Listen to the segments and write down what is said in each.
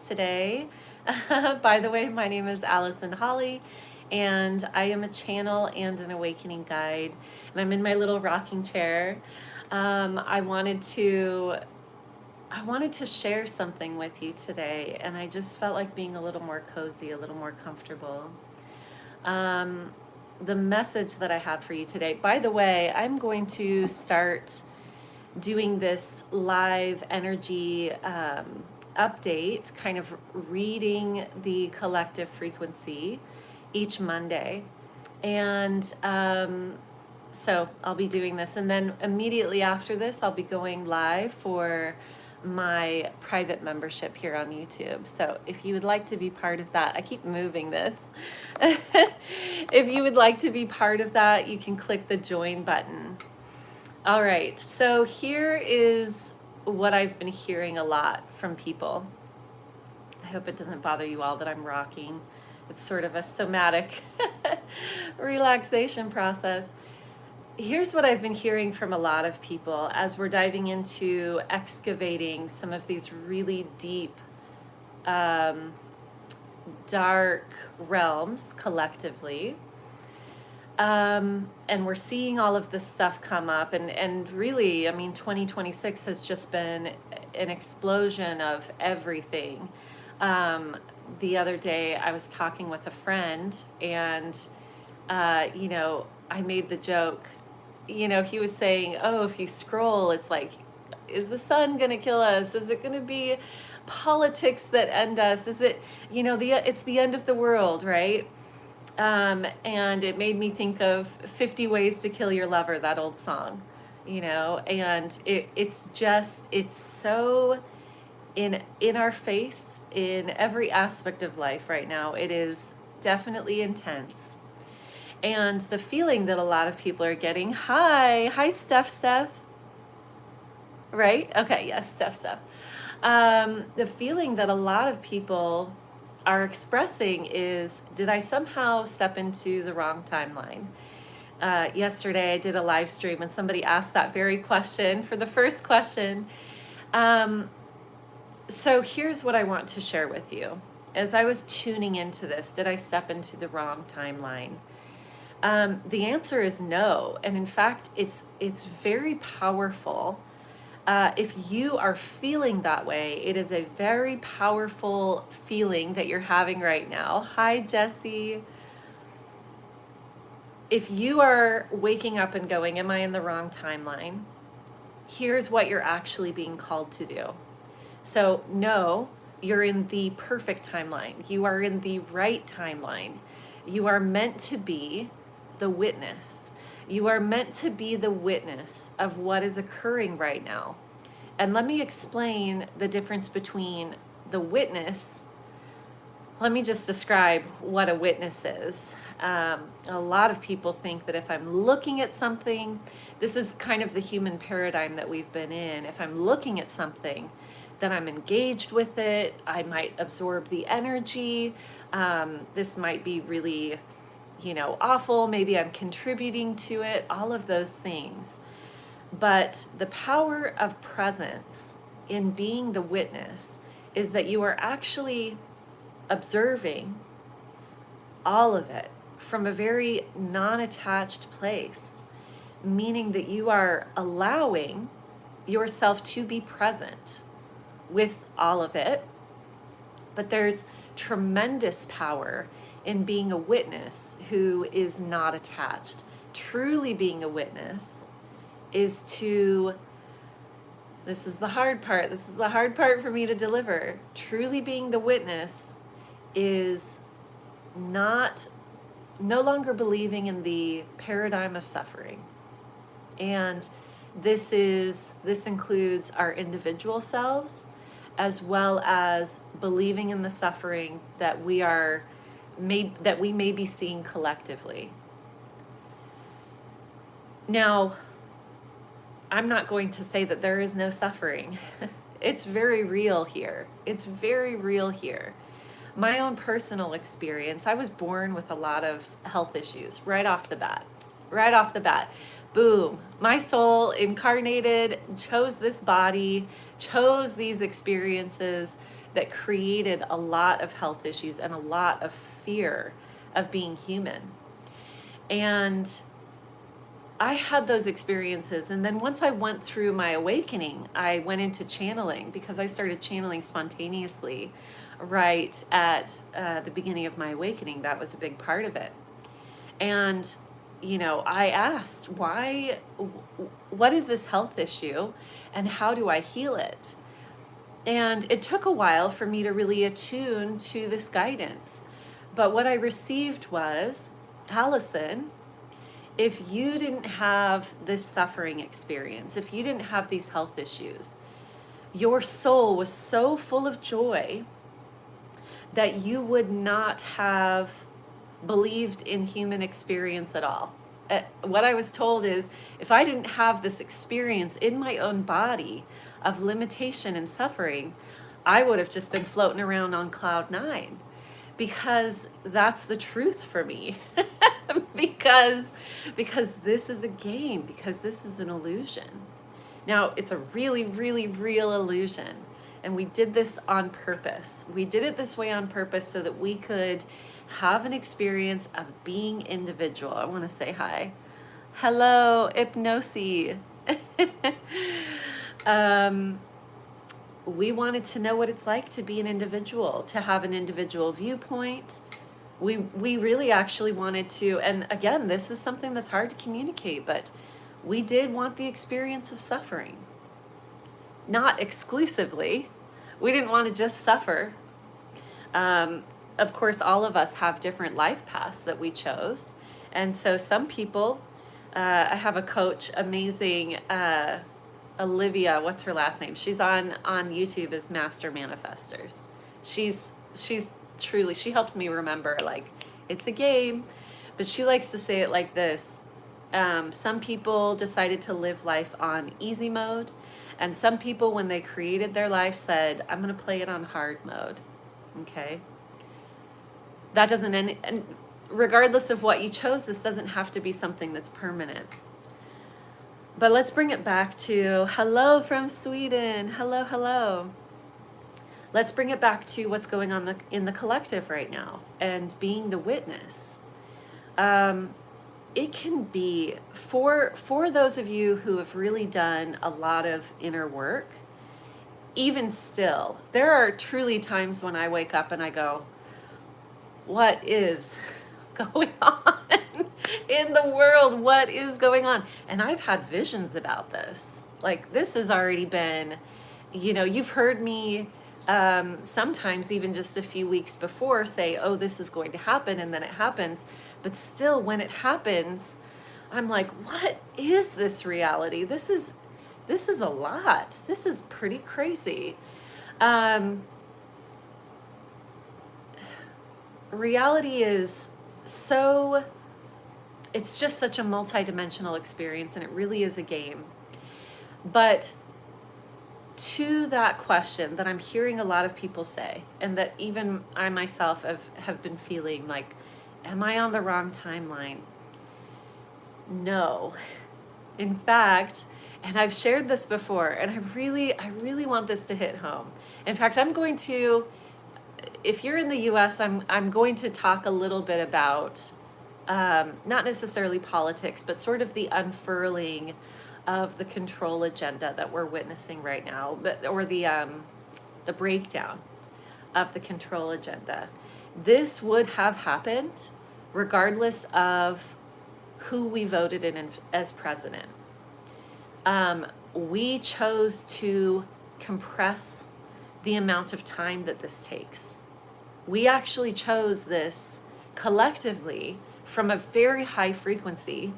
today. By the way, my name is Allison Holly, and I am a channel and an awakening guide, and I'm in my little rocking chair. I wanted to share something with you today, and I just felt like being a little more cozy, a little more comfortable. The message that I have for you today, by the way, I'm going to start doing this live energy update, kind of reading the collective frequency each Monday. And so I'll be doing this. And then immediately after this, I'll be going live for my private membership here on YouTube. So if you would like to be part of that, I keep moving this. If you would like to be part of that, you can click the join button. All right, so here is what I've been hearing a lot from people. I hope it doesn't bother you all that I'm rocking. It's sort of a somatic relaxation process. Here's what I've been hearing from a lot of people as we're diving into excavating some of these really deep, dark realms collectively. And we're seeing all of this stuff come up, and really, I mean, 2026 has just been an explosion of everything. The other day I was talking with a friend, and I made the joke, he was saying, oh, if you scroll, it's like, is the sun gonna kill us? Is it gonna be politics that end us? Is it, it's the end of the world, right? And it made me think of 50 Ways to Kill Your Lover, that old song, and it's so in our face in every aspect of life right now. It is definitely intense. And the feeling that a lot of people are getting, hi, Steph, right? Okay, yes, Steph. The feeling that a lot of people are expressing is, did I somehow step into the wrong timeline? Yesterday I did a live stream and somebody asked that very question for the first question. So here's what I want to share with you. As I was tuning into this, did I step into the wrong timeline? The answer is no. And in fact, it's very powerful. If you are feeling that way, it is a very powerful feeling that you're having right now. Hi, Jessie. If you are waking up and going, am I in the wrong timeline? Here's what you're actually being called to do. So no, you're in the perfect timeline. You are in the right timeline. You are meant to be the witness. You are meant to be the witness of what is occurring right now. And let me explain the difference between the witness. Let me just describe what a witness is. A lot of people think that if I'm looking at something, this is kind of the human paradigm that we've been in. If I'm looking at something, then I'm engaged with it. I might absorb the energy. This might be really awful. Maybe I'm contributing to it, all of those things. But the power of presence in being the witness is that you are actually observing all of it from a very non-attached place, meaning that you are allowing yourself to be present with all of it. But there's tremendous power in being a witness who is not attached. Truly being a witness is this is the hard part. This is the hard part for me to deliver. Truly being the witness is no longer believing in the paradigm of suffering. And this includes our individual selves, as well as believing in the suffering that we may be seeing collectively. Now, I'm not going to say that there is no suffering. It's very real here. It's very real here. My own personal experience, I was born with a lot of health issues right off the bat. Boom. My soul incarnated, chose this body, chose these experiences. that created a lot of health issues and a lot of fear of being human. And I had those experiences. And then once I went through my awakening, I went into channeling, because I started channeling spontaneously right at the beginning of my awakening. That was a big part of it. And, I asked, what is this health issue and how do I heal it? And it took a while for me to really attune to this guidance. But what I received was, Allison, if you didn't have this suffering experience, if you didn't have these health issues, your soul was so full of joy that you would not have believed in human experience at all. What I was told is, if I didn't have this experience in my own body of limitation and suffering, I would have just been floating around on cloud 9, because that's the truth for me. because this is a game, because this is an illusion. Now, it's a really, really real illusion. And we did this on purpose. We did it this way on purpose so that we could have an experience of being individual. I want to say hi. Hello, Hypnosi. We wanted to know what it's like to be an individual, to have an individual viewpoint. We really actually wanted to, and again, this is something that's hard to communicate, but we did want the experience of suffering. Not exclusively. We didn't want to just suffer. Of course, all of us have different life paths that we chose. And so some people, I have a coach, amazing, Olivia, what's her last name? She's on YouTube as Master Manifestors. She's truly, she helps me remember, like, it's a game, but she likes to say it like this. Some people decided to live life on easy mode, and some people, when they created their life, said, I'm going to play it on hard mode. Okay? That doesn't end, and regardless of what you chose, this doesn't have to be something that's permanent. But let's bring it back to, hello from Sweden. Hello, hello. Let's bring it back to what's going on in the collective right now and being the witness. It can be, for those of you who have really done a lot of inner work, even still, there are truly times when I wake up and I go, what is going on in the world? What is going on? And I've had visions about this. Like, this has already been, you've heard me sometimes even just a few weeks before say, oh, this is going to happen, and then it happens. But still, when it happens, I'm like, what is this reality? This is a lot. This is pretty crazy. Reality is so, it's just such a multidimensional experience, and it really is a game. But to that question that I'm hearing a lot of people say, and that even I myself have been feeling like, am I on the wrong timeline? No. In fact, and I've shared this before, and I really want this to hit home. In fact, I'm going to, if you're in the US, I'm going to talk a little bit about, not necessarily politics, but sort of the unfurling of the control agenda that we're witnessing right now, or the breakdown of the control agenda. This would have happened regardless of who we voted in as president. We chose to compress the amount of time that this takes. We actually chose this collectively from a very high frequency.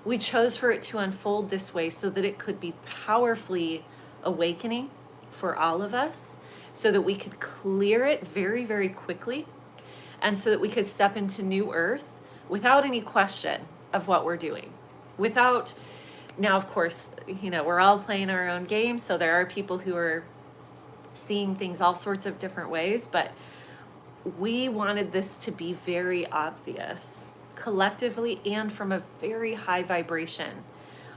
We chose for it to unfold this way so that it could be powerfully awakening for all of us, so that we could clear it very, very quickly, and so that we could step into new earth without any question of what we're doing. Now, of course, we're all playing our own game, so there are people who are seeing things all sorts of different ways, but we wanted this to be very obvious, collectively and from a very high vibration.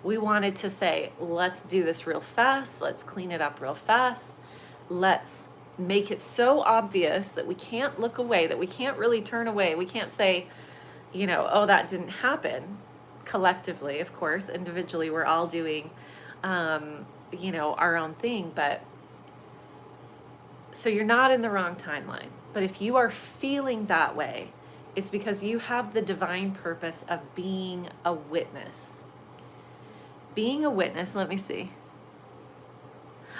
We wanted to say, let's do this real fast. Let's clean it up real fast. Let's make it so obvious that we can't look away, that we can't really turn away. We can't say, oh, that didn't happen. Collectively, of course, individually, we're all doing, our own thing. But so you're not in the wrong timeline. But if you are feeling that way, it's because you have the divine purpose of being a witness. Being a witness, let me see.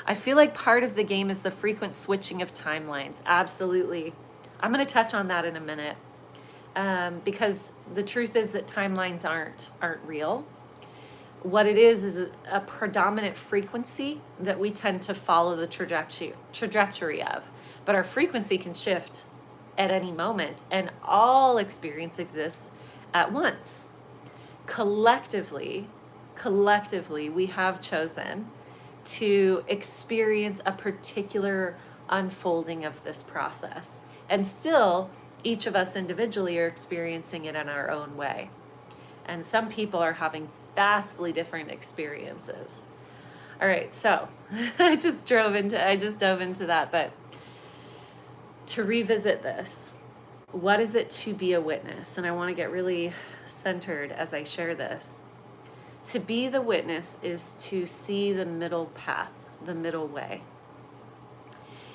I feel like part of the game is the frequent switching of timelines. Absolutely. I'm going to touch on that in a minute. Because the truth is that timelines aren't real. What it is a predominant frequency that we tend to follow the trajectory of. But our frequency can shift at any moment, and all experience exists at once. Collectively, we have chosen to experience a particular unfolding of this process. And still, each of us individually are experiencing it in our own way. And some people are having vastly different experiences. All right, so I just dove into that, but to revisit this, what is it to be a witness? And I want to get really centered as I share this. To be the witness is to see the middle path, the middle way.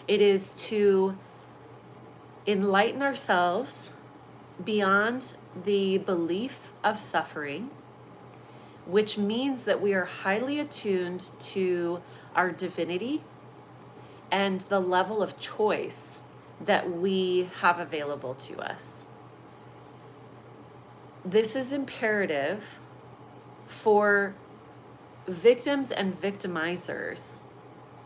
It is to enlighten ourselves beyond the belief of suffering, which means that we are highly attuned to our divinity and the level of choice that we have available to us. This is imperative for victims and victimizers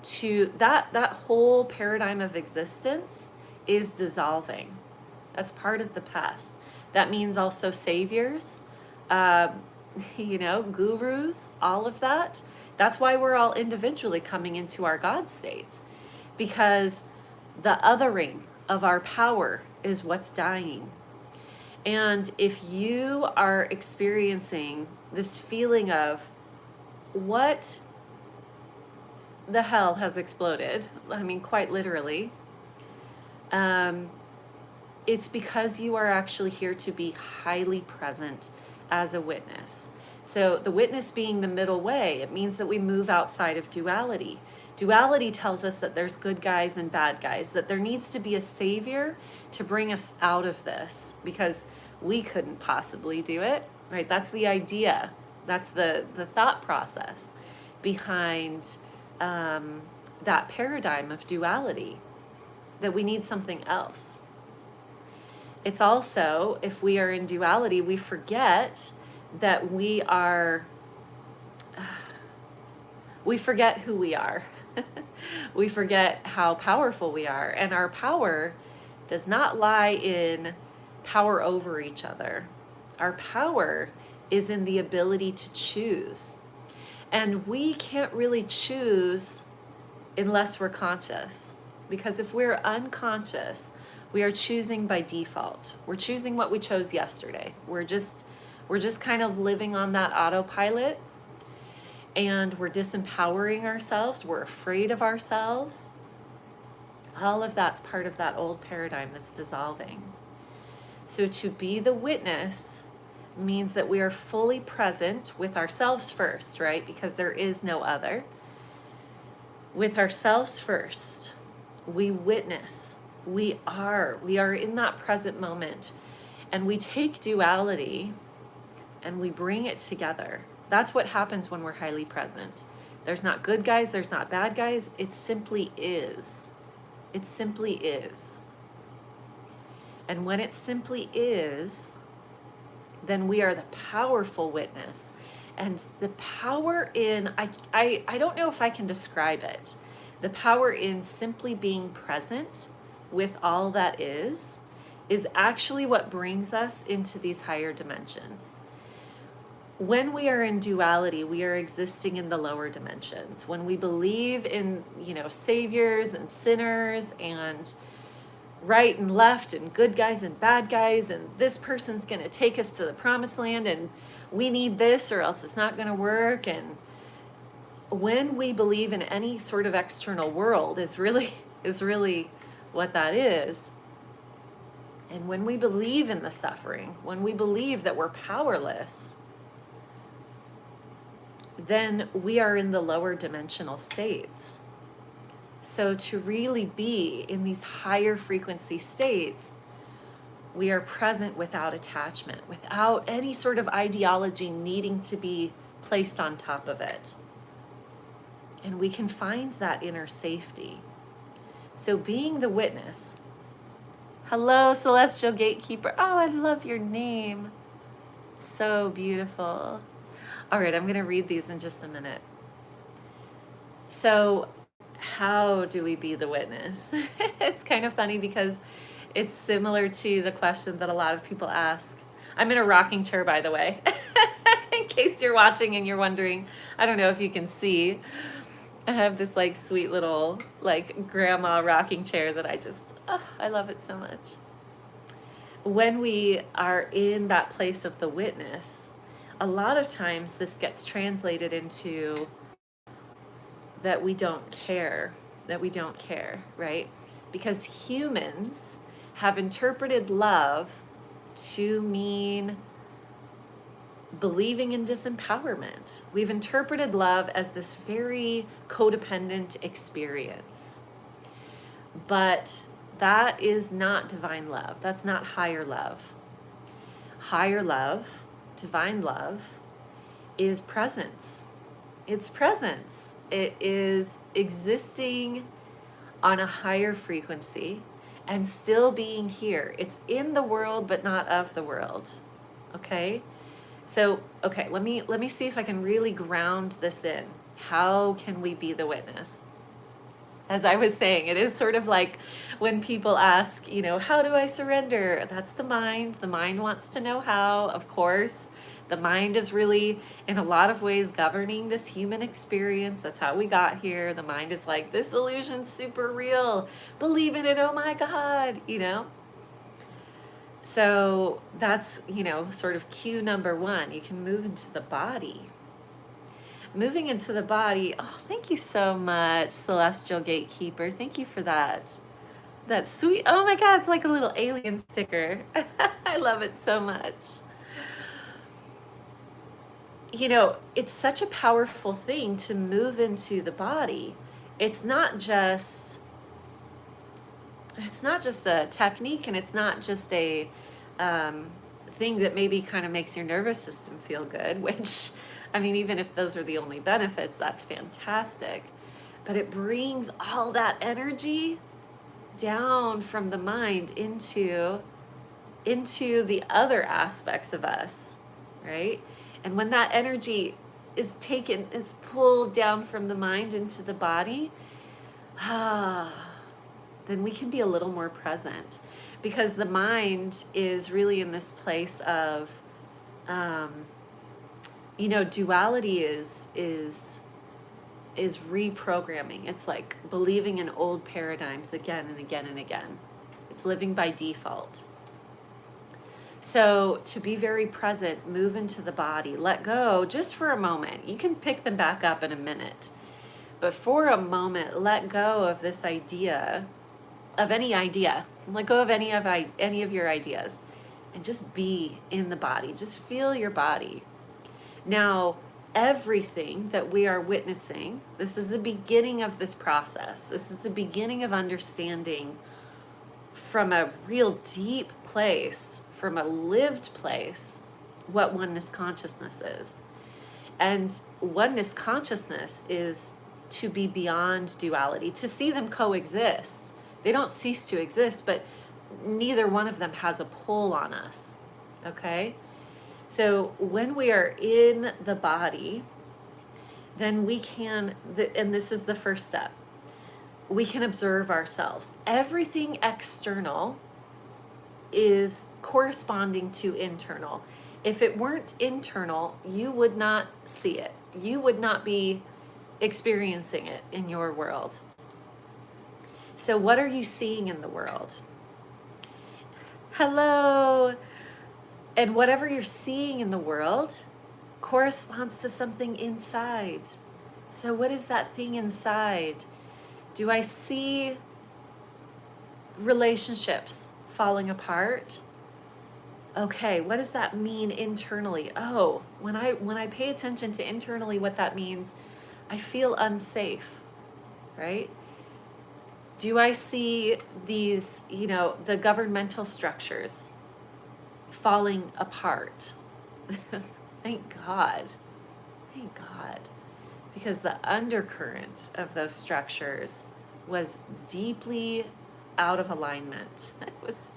to that whole paradigm of existence is dissolving. That's part of the past. That means also saviors, gurus, all of that. That's why we're all individually coming into our God state, because the othering of our power is what's dying. And if you are experiencing this feeling of what the hell has exploded, I mean, quite literally, it's because you are actually here to be highly present as a witness. So the witness being the middle way, it means that we move outside of duality. Duality tells us that there's good guys and bad guys, that there needs to be a savior to bring us out of this, because we couldn't possibly do it, right? That's the idea. That's the thought process behind that paradigm of duality, that we need something else. It's also, if we are in duality, we forget that we forget who we are. We forget how powerful we are. And our power does not lie in power over each other. Our power is in the ability to choose. And we can't really choose unless we're conscious. Because if we're unconscious, we are choosing by default. We're choosing what we chose yesterday. We're just kind of living on that autopilot, and we're disempowering ourselves. We're afraid of ourselves. All of that's part of that old paradigm that's dissolving. So to be the witness means that we are fully present with ourselves first, right? Because there is no other. With ourselves first, we witness. We are in that present moment, and we take duality and we bring it together. That's what happens when we're highly present. There's not good guys, there's not bad guys. It simply is. It simply is. And when it simply is, then we are the powerful witness. And the power in, I don't know if I can describe it. The power in simply being present with all that is actually what brings us into these higher dimensions. When we are in duality, we are existing in the lower dimensions. When we believe in, saviors and sinners and right and left and good guys and bad guys, and this person's going to take us to the promised land, and we need this or else it's not going to work. And when we believe in any sort of external world is really is really what that is. And when we believe in the suffering, when we believe that we're powerless, then we are in the lower dimensional states. So to really be in these higher frequency states, we are present without attachment, without any sort of ideology needing to be placed on top of it. And we can find that inner safety. So being the witness. Hello, Celestial Gatekeeper. Oh, I love your name. So beautiful. All right, I'm going to read these in just a minute. So how do we be the witness? It's kind of funny because it's similar to the question that a lot of people ask. I'm in a rocking chair, by the way, in case you're watching and you're wondering. I don't know if you can see. I have this like sweet little like grandma rocking chair that I love it so much. When we are in that place of the witness, a lot of times this gets translated into that we don't care, right? Because humans have interpreted love to mean believing in disempowerment. We've interpreted love as this very codependent experience. But that is not divine love. That's not higher love. Higher love, divine love, is presence. It's presence. It is existing on a higher frequency and still being here. It's in the world, but not of the world. Okay? So, okay, let me see if I can really ground this in. How can we be the witness? As I was saying, it is sort of like when people ask, how do I surrender? That's the mind. The mind wants to know how, of course. The mind is really, in a lot of ways, governing this human experience. That's how we got here. The mind is like, this illusion's super real. Believe in it, oh my God, So that's, sort of cue number one. You can move into the body. Moving into the body, oh, thank you so much, Celestial Gatekeeper. Thank you for that. That's sweet. Oh my God, it's like a little alien sticker. I love it so much. It's such a powerful thing to move into the body. It's not just a technique, and it's not just a thing that maybe kind of makes your nervous system feel good, which, even if those are the only benefits, that's fantastic. But it brings all that energy down from the mind into the other aspects of us, right? And when that energy is pulled down from the mind into the body, then we can be a little more present, because the mind is really in this place of, duality is reprogramming. It's like believing in old paradigms again and again and again. It's living by default. So to be very present, move into the body, let go just for a moment. You can pick them back up in a minute. But for a moment, let go of this idea, of any idea. Let go of any of your ideas and just be in the body. Just feel your body. Now, everything that we are witnessing, this is the beginning of this process. This is the beginning of understanding from a real deep place, from a lived place, what oneness consciousness is. And oneness consciousness is to be beyond duality, to see them coexist. They don't cease to exist, but neither one of them has a pull on us, okay? So when we are in the body, then we can, and this is the first step, we can observe ourselves. Everything external is corresponding to internal. If it weren't internal, you would not see it. You would not be experiencing it in your world. So what are you seeing in the world? Hello. And whatever you're seeing in the world corresponds to something inside. So what is that thing inside? Do I see relationships falling apart. Okay, what does that mean internally? Oh, when I pay attention to internally what that means, I feel unsafe, right? Do I see these, the governmental structures falling apart? Thank God. Thank God. Because the undercurrent of those structures was deeply out of alignment. It was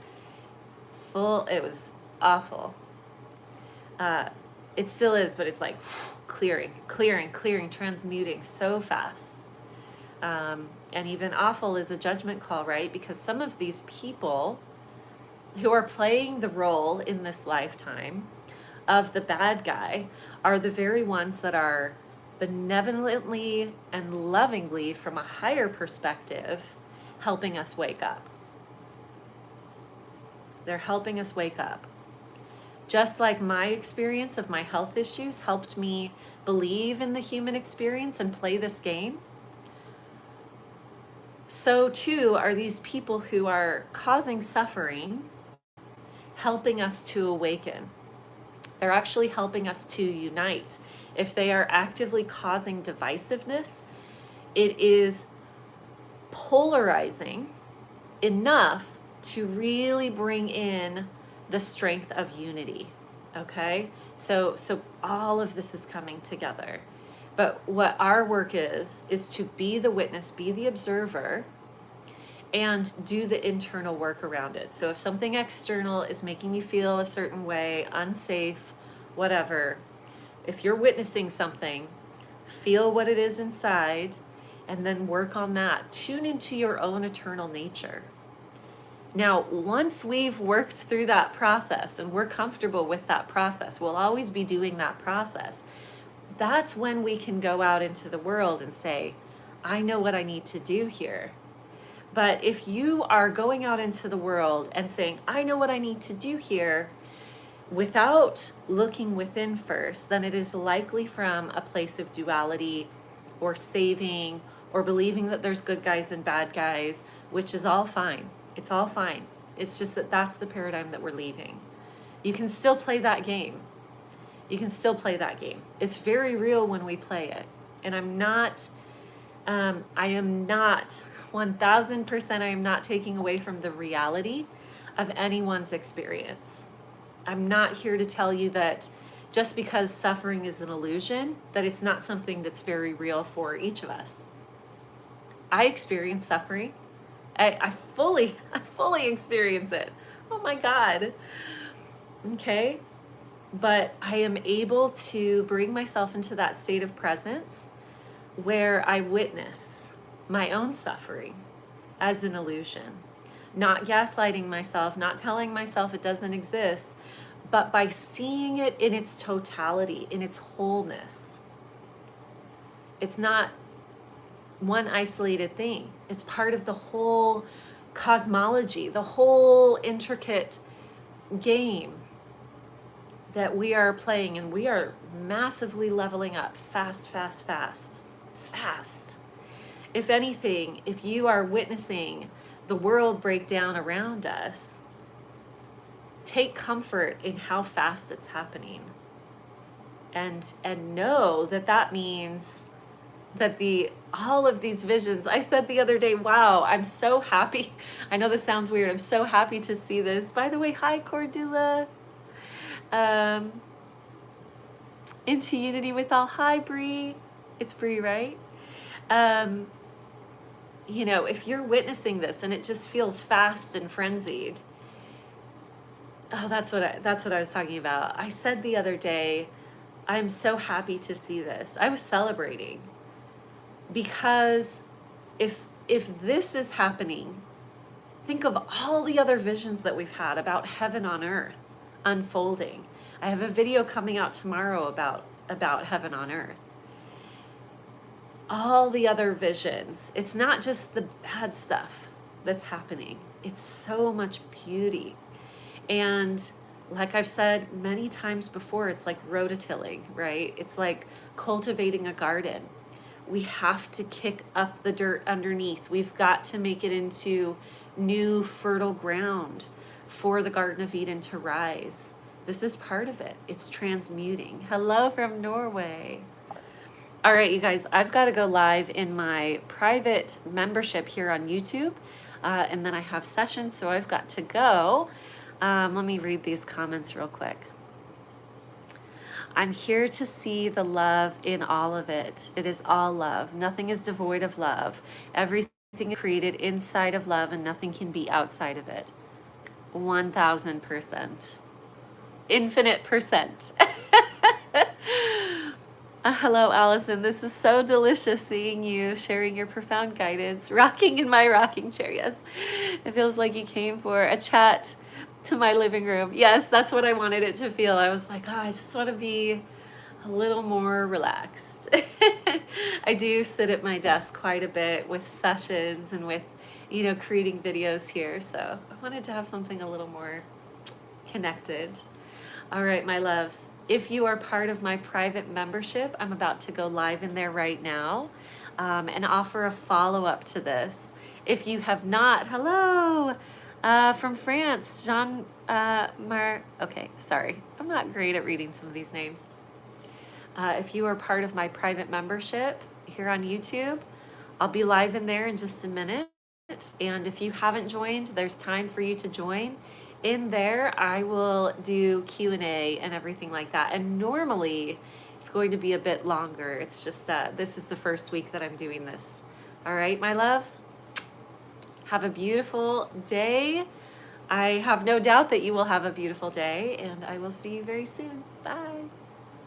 awful. It still is, but it's like clearing, transmuting so fast. And even awful is a judgment call, right? Because some of these people who are playing the role in this lifetime of the bad guy are the very ones that are benevolently and lovingly, from a higher perspective, helping us wake up. They're helping us wake up. Just like my experience of my health issues helped me believe in the human experience and play this game, so too are these people who are causing suffering helping us to awaken. They're actually helping us to unite. If they are actively causing divisiveness, it is polarizing enough to really bring in the strength of unity. Okay? So all of this is coming together. But what our work is to be the witness, be the observer, and do the internal work around it. So if something external is making you feel a certain way, unsafe, whatever, if you're witnessing something, feel what it is inside and then work on that. Tune into your own eternal nature. Now, once we've worked through that process and we're comfortable with that process, we'll always be doing that process. That's when we can go out into the world and say, I know what I need to do here. But if you are going out into the world and saying, I know what I need to do here, without looking within first, then it is likely from a place of duality or saving or believing that there's good guys and bad guys, which is all fine. It's all fine. It's just that that's the paradigm that we're leaving. You can still play that game. You can still play that game. It's very real when we play it. And I am not 1000%, I am not taking away from the reality of anyone's experience. I'm not here to tell you that just because suffering is an illusion, that it's not something that's very real for each of us. I experience suffering. I fully experience it. Oh my God. Okay. But I am able to bring myself into that state of presence where I witness my own suffering as an illusion, not gaslighting myself, not telling myself it doesn't exist, but by seeing it in its totality, in its wholeness. It's not one isolated thing. It's part of the whole cosmology, the whole intricate game that we are playing, and we are massively leveling up fast. If anything, if you are witnessing the world break down around us, take comfort in how fast it's happening, and know that means that all of these visions. I said the other day, wow, I'm so happy. I know this sounds weird. I'm so happy to see this. By the way, hi Cordula. Into unity with all. Hi Bree. It's Bree, right? If you're witnessing this and it just feels fast and frenzied. Oh, that's what I was talking about. I said the other day, I'm so happy to see this. I was celebrating because if this is happening, think of all the other visions that we've had about heaven on earth unfolding. I have a video coming out tomorrow about heaven on earth. All the other visions. It's not just the bad stuff that's happening. It's so much beauty. And like I've said many times before, it's like rototilling, right? It's like cultivating a garden. We have to kick up the dirt underneath. We've got to make it into new fertile ground for the Garden of Eden to rise. This is part of it. It's transmuting. Hello from Norway. All right, you guys, I've got to go live in my private membership here on YouTube. And then I have sessions, so I've got to go. Let me read these comments real quick. I'm here to see the love in all of it. It is all love. Nothing is devoid of love. Everything is created inside of love, and nothing can be outside of it. 1000%. Infinite percent. Hello, Allison. This is so delicious seeing you, sharing your profound guidance, rocking in my rocking chair. Yes, it feels like you came for a chat to my living room. Yes, that's what I wanted it to feel. I was like, oh, I just want to be a little more relaxed. I do sit at my desk quite a bit with sessions and with, creating videos here. So I wanted to have something a little more connected. All right, my loves. If you are part of my private membership, I'm about to go live in there right now and offer a follow-up to this. If you have not, hello, from France, Jean okay, sorry. I'm not great at reading some of these names. If you are part of my private membership here on YouTube, I'll be live in there in just a minute. And if you haven't joined, there's time for you to join. In there, I will do Q&A and everything like that. And normally, it's going to be a bit longer. It's just this is the first week that I'm doing this. All right, my loves? Have a beautiful day. I have no doubt that you will have a beautiful day, and I will see you very soon. Bye.